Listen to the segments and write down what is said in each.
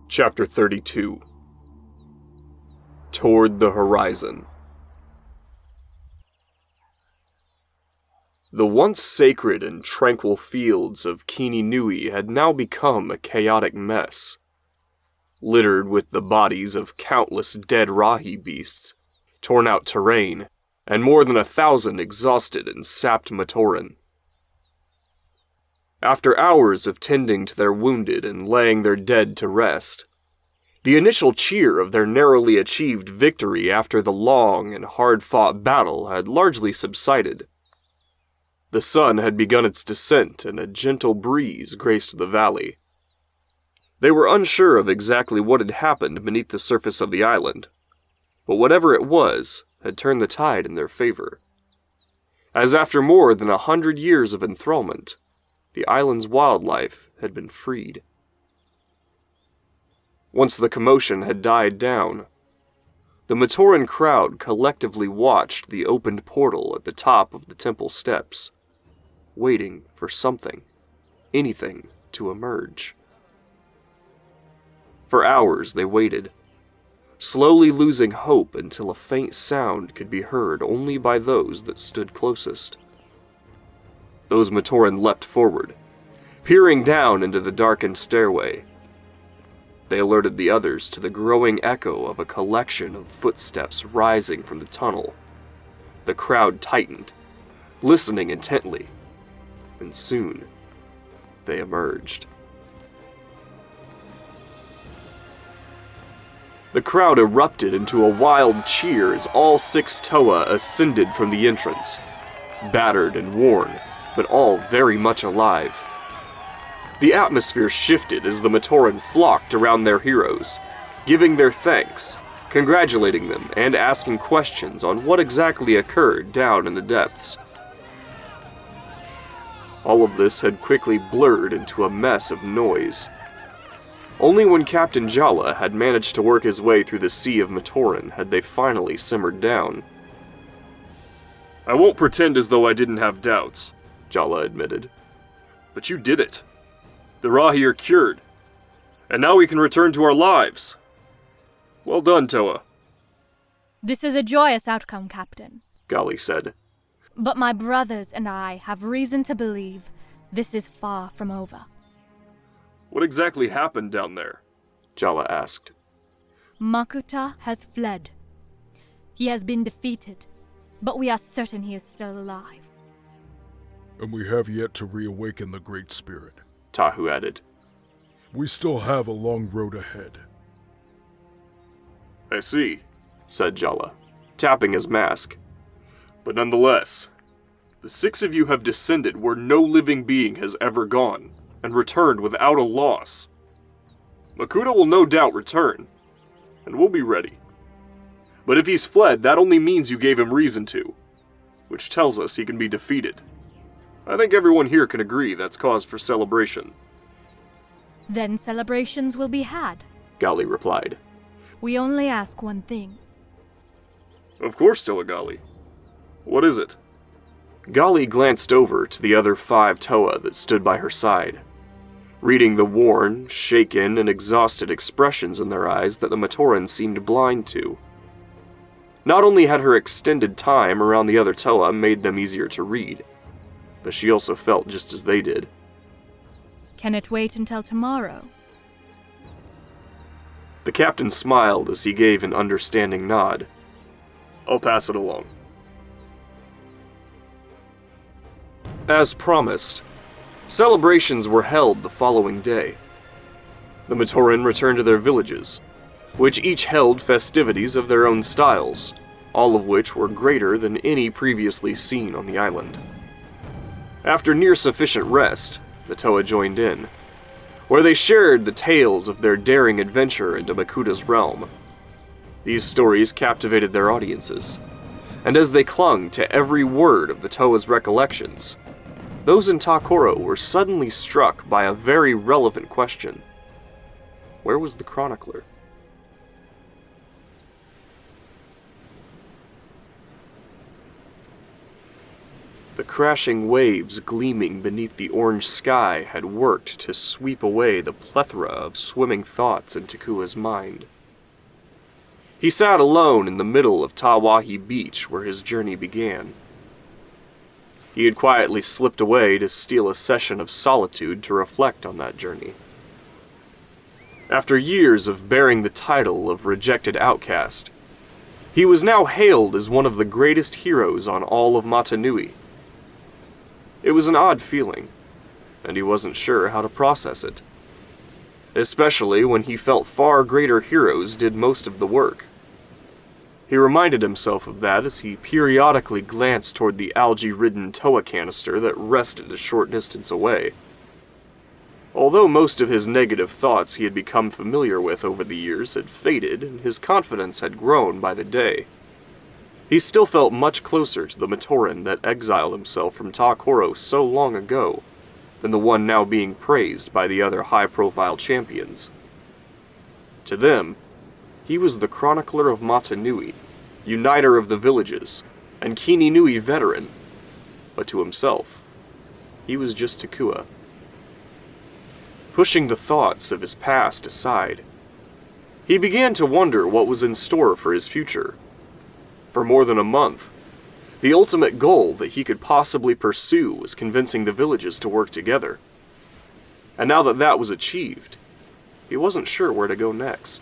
Chapter 32. Toward the Horizon. The once sacred and tranquil fields of Kini Nui had now become a chaotic mess, littered with the bodies of countless dead Rahi beasts, torn out terrain, and more than 1,000 exhausted and sapped Matoran. After hours of tending to their wounded and laying their dead to rest, the initial cheer of their narrowly achieved victory after the long and hard-fought battle had largely subsided. The sun had begun its descent and a gentle breeze graced the valley. They were unsure of exactly what had happened beneath the surface of the island, but whatever it was had turned the tide in their favor, as after more than 100 years of enthrallment, the island's wildlife had been freed. Once the commotion had died down, the Matoran crowd collectively watched the opened portal at the top of the temple steps, waiting for something, anything, to emerge. For hours they waited, slowly losing hope until a faint sound could be heard only by those that stood closest. Those Matoran leapt forward, peering down into the darkened stairway. They alerted the others to the growing echo of a collection of footsteps rising from the tunnel. The crowd tightened, listening intently, and soon they emerged. The crowd erupted into a wild cheer as all 6 Toa ascended from the entrance, battered and worn, but all very much alive. The atmosphere shifted as the Matoran flocked around their heroes, giving their thanks, congratulating them, and asking questions on what exactly occurred down in the depths. All of this had quickly blurred into a mess of noise. Only when Captain Jalla had managed to work his way through the sea of Matoran had they finally simmered down. "I won't pretend as though I didn't have doubts," Jalla admitted. "But you did it. The Rahi are cured, and now we can return to our lives. Well done, Toa." "This is a joyous outcome, Captain," Gali said. "But my brothers and I have reason to believe this is far from over." "What exactly happened down there?" Jalla asked. "Makuta has fled. He has been defeated, but we are certain he is still alive." "And we have yet to reawaken the Great Spirit," Tahu added. "We still have a long road ahead." "I see," said Jalla, tapping his mask. "But nonetheless, the 6 of you have descended where no living being has ever gone, and returned without a loss. Makuta will no doubt return, and we'll be ready. But if he's fled, that only means you gave him reason to, which tells us he can be defeated. I think everyone here can agree that's cause for celebration." "Then celebrations will be had," Gali replied. "We only ask one thing." "Of course, Gali. What is it?" Gali glanced over to the other 5 Toa that stood by her side, reading the worn, shaken, and exhausted expressions in their eyes that the Matoran seemed blind to. Not only had her extended time around the other Toa made them easier to read, but she also felt just as they did. "Can it wait until tomorrow?" The captain smiled as he gave an understanding nod. "I'll pass it along." As promised, celebrations were held the following day. The Matoran returned to their villages, which each held festivities of their own styles, all of which were greater than any previously seen on the island. After near sufficient rest, the Toa joined in, where they shared the tales of their daring adventure into Makuta's realm. These stories captivated their audiences, and as they clung to every word of the Toa's recollections, those in Takura were suddenly struck by a very relevant question. Where was the chronicler? The crashing waves gleaming beneath the orange sky had worked to sweep away the plethora of swimming thoughts in Takua's mind. He sat alone in the middle of Tawahi Beach where his journey began. He had quietly slipped away to steal a session of solitude to reflect on that journey. After years of bearing the title of rejected outcast, he was now hailed as one of the greatest heroes on all of Matanui. It was an odd feeling, and he wasn't sure how to process it. Especially when he felt far greater heroes did most of the work. He reminded himself of that as he periodically glanced toward the algae-ridden Toa canister that rested a short distance away. Although most of his negative thoughts he had become familiar with over the years had faded and his confidence had grown by the day, he still felt much closer to the Matoran that exiled himself from Takoro so long ago than the one now being praised by the other high-profile champions. To them, he was the chronicler of Matanui, uniter of the villages, and Kininui veteran. But to himself, he was just Takua. Pushing the thoughts of his past aside, he began to wonder what was in store for his future. For more than a month, the ultimate goal that he could possibly pursue was convincing the villages to work together. And now that that was achieved, he wasn't sure where to go next.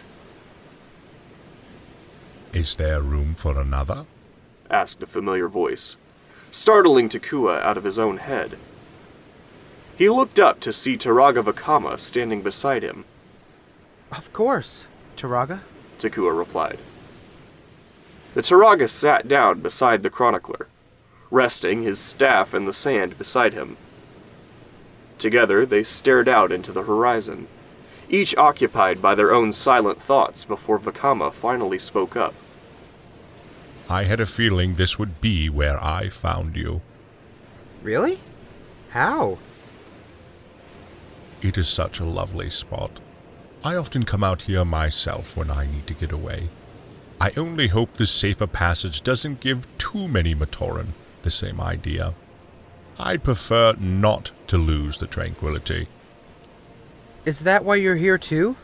Is there room for another? Asked a familiar voice, startling Takua out of his own head. He looked up to see Turaga Vakama standing beside him. Of course, Turaga, Takua replied. The Turaga sat down beside the chronicler, resting his staff in the sand beside him. Together they stared out into the horizon, each occupied by their own silent thoughts before Vakama finally spoke up. I had a feeling this would be where I found you. Really? How? It is such a lovely spot. I often come out here myself when I need to get away. I only hope this safer passage doesn't give too many Matoran the same idea. I'd prefer not to lose the tranquility. Is that why you're here too?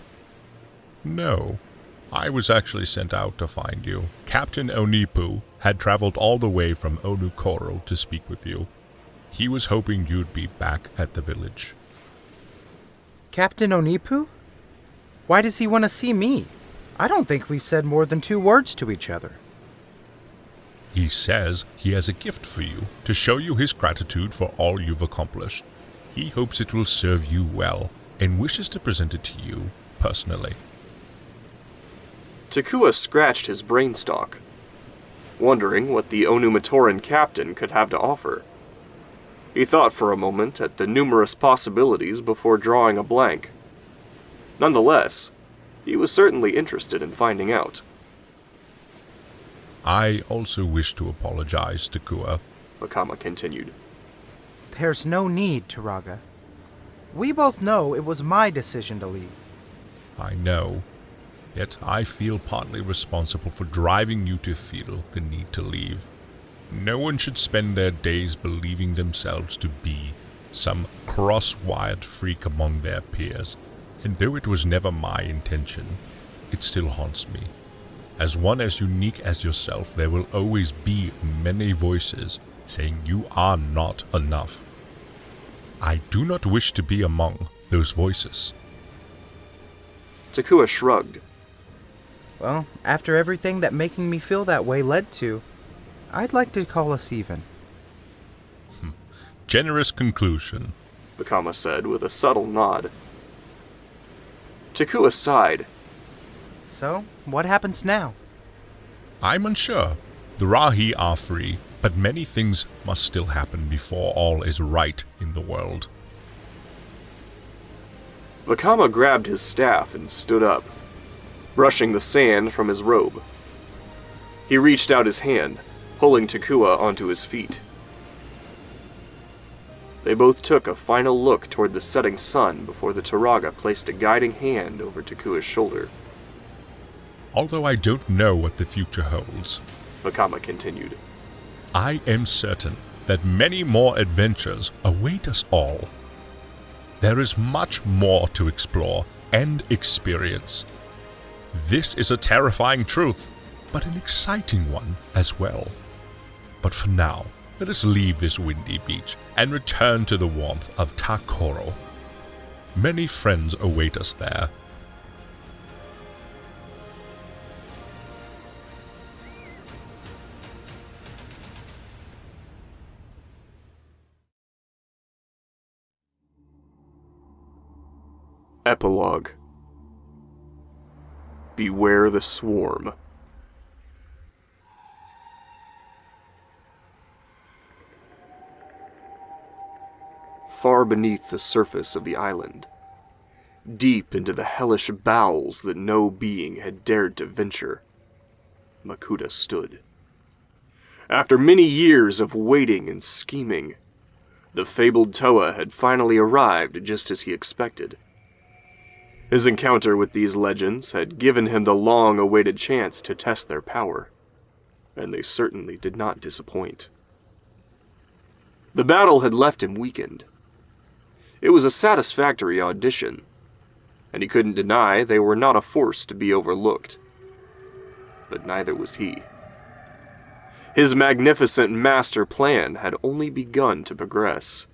No. I was actually sent out to find you. Captain Onipu had traveled all the way from Onukoro to speak with you. He was hoping you'd be back at the village. Captain Onipu? Why does he want to see me? I don't think we said more than 2 words to each other. He says he has a gift for you to show you his gratitude for all you've accomplished. He hopes it will serve you well and wishes to present it to you personally. Takua scratched his brainstalk, wondering what the Onumatoran captain could have to offer. He thought for a moment at the numerous possibilities before drawing a blank. Nonetheless, he was certainly interested in finding out. I also wish to apologize, Takua, Vakama continued. There's no need, Turaga. We both know it was my decision to leave. I know, yet I feel partly responsible for driving you to feel the need to leave. No one should spend their days believing themselves to be some cross-wired freak among their peers, and though it was never my intention, it still haunts me. As one as unique as yourself, there will always be many voices saying you are not enough. I do not wish to be among those voices. Takua shrugged. Well, after everything that making me feel that way led to, I'd like to call us even. Generous conclusion, Vakama said with a subtle nod. Takua sighed. So, what happens now? I'm unsure. The Rahi are free, but many things must still happen before all is right in the world. Vakama grabbed his staff and stood up, brushing the sand from his robe. He reached out his hand, pulling Takua onto his feet. They both took a final look toward the setting sun before the Turaga placed a guiding hand over Takua's shoulder. Although I don't know what the future holds, Vakama continued, I am certain that many more adventures await us all. There is much more to explore and experience. This is a terrifying truth, but an exciting one as well. But for now, let us leave this windy beach and return to the warmth of Takoro. Many friends await us there. Epilogue. Beware the swarm. Far beneath the surface of the island, deep into the hellish bowels that no being had dared to venture, Makuta stood. After many years of waiting and scheming, the fabled Toa had finally arrived just as he expected. His encounter with these legends had given him the long-awaited chance to test their power, and they certainly did not disappoint. The battle had left him weakened. It was a satisfactory audition, and he couldn't deny they were not a force to be overlooked. But neither was he. His magnificent master plan had only begun to progress.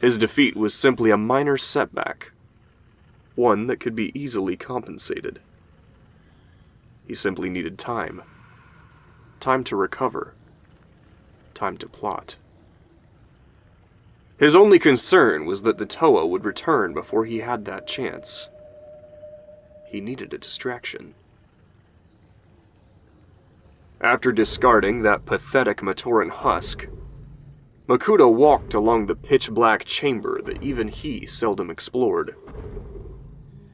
His defeat was simply a minor setback, one that could be easily compensated. He simply needed time. Time to recover. Time to plot. His only concern was that the Toa would return before he had that chance. He needed a distraction. After discarding that pathetic Matoran husk, Makuta walked along the pitch-black chamber that even he seldom explored.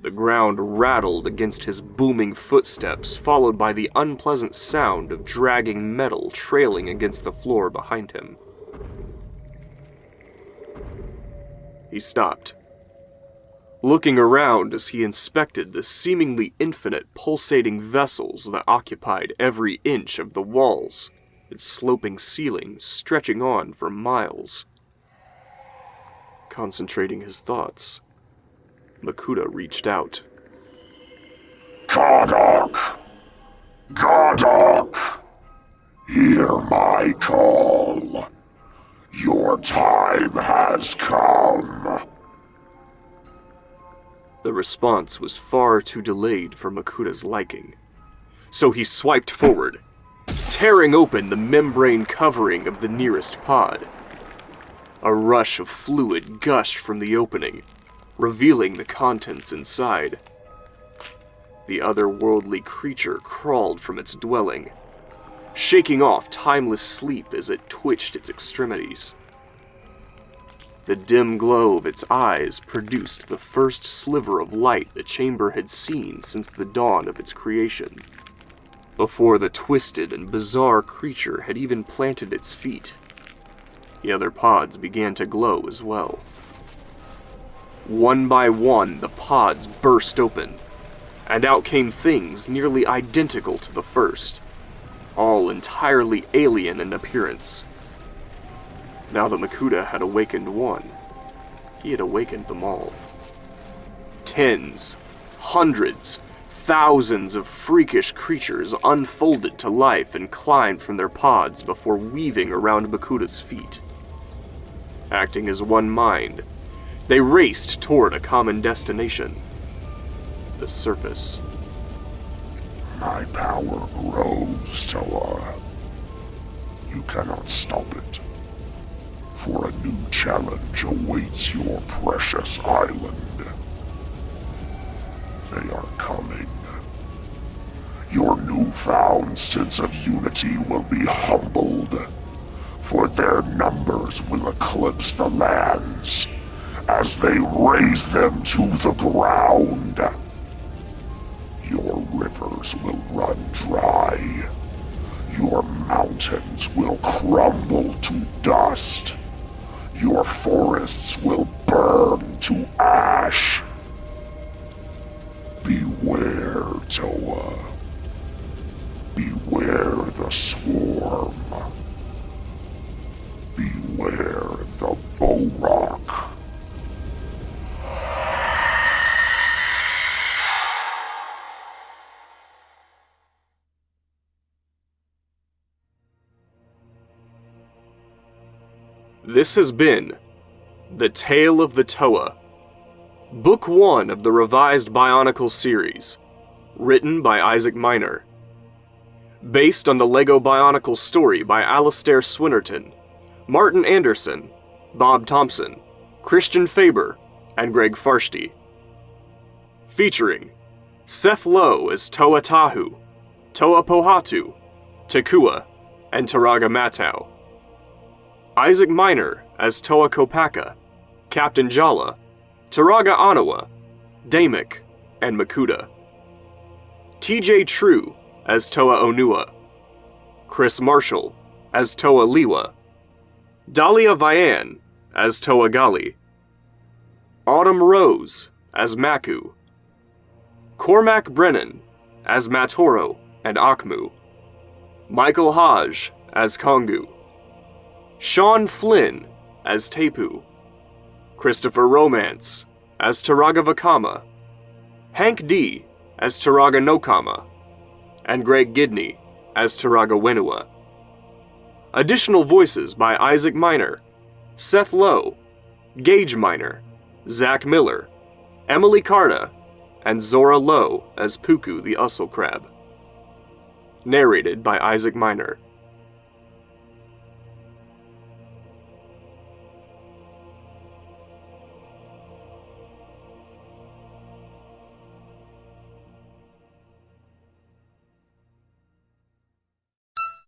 The ground rattled against his booming footsteps, followed by the unpleasant sound of dragging metal trailing against the floor behind him. He stopped, looking around as he inspected the seemingly infinite pulsating vessels that occupied every inch of the walls, its sloping ceiling stretching on for miles. Concentrating his thoughts, Makuta reached out. Godok! Godok! Hear my call. Your time has come. The response was far too delayed for Makuta's liking, so he swiped forward, tearing open the membrane covering of the nearest pod. A rush of fluid gushed from the opening, revealing the contents inside. The otherworldly creature crawled from its dwelling, shaking off timeless sleep as it twitched its extremities. The dim glow of its eyes produced the first sliver of light the chamber had seen since the dawn of its creation, before the twisted and bizarre creature had even planted its feet. The other pods began to glow as well. One by one, the pods burst open, and out came things nearly identical to the first, all entirely alien in appearance. Now that Makuta had awakened one, he had awakened them all. Tens, hundreds, thousands of freakish creatures unfolded to life and climbed from their pods before weaving around Makuta's feet. Acting as one mind, they raced toward a common destination: the surface. My power grows, Toa. You cannot stop it. For a new challenge awaits your precious island. They are coming. Your newfound sense of unity will be humbled, for their numbers will eclipse the lands as they raze them to the ground. Your rivers will run dry. Your mountains will crumble to dust. Your forests will burn to ash. Beware, Toa. Beware the swarm. This has been The Tale of the Toa, Book 1 of the revised Bionicle series, written by Isaac Miner. Based on the LEGO Bionicle story by Alastair Swinnerton, Martin Anderson, Bob Thompson, Christian Faber, and Greg Farshty. Featuring Seth Lowe as Toa Tahu, Toa Pohatu, Takua, and Turaga Matau. Isaac Miner as Toa Kopaka, Captain Jalla, Turaga Anawa, Damek, and Makuta. TJ True as Toa Onua, Chris Marshall as Toa Liwa, Dahlia Vianne as Toa Gali, Autumn Rose as Maku, Cormac Brennan as Matoro and Akmu, Michael Hodge as Kongu, Sean Flynn as Tepu, Christopher Romance as Turaga Vakama, Hank D as Turaga Nokama, and Greg Gidney as Turaga Wenua. Additional voices by Isaac Miner, Seth Lowe, Gage Miner, Zach Miller, Emily Carta, and Zora Lowe as Puku the Ussel Crab. Narrated by Isaac Miner.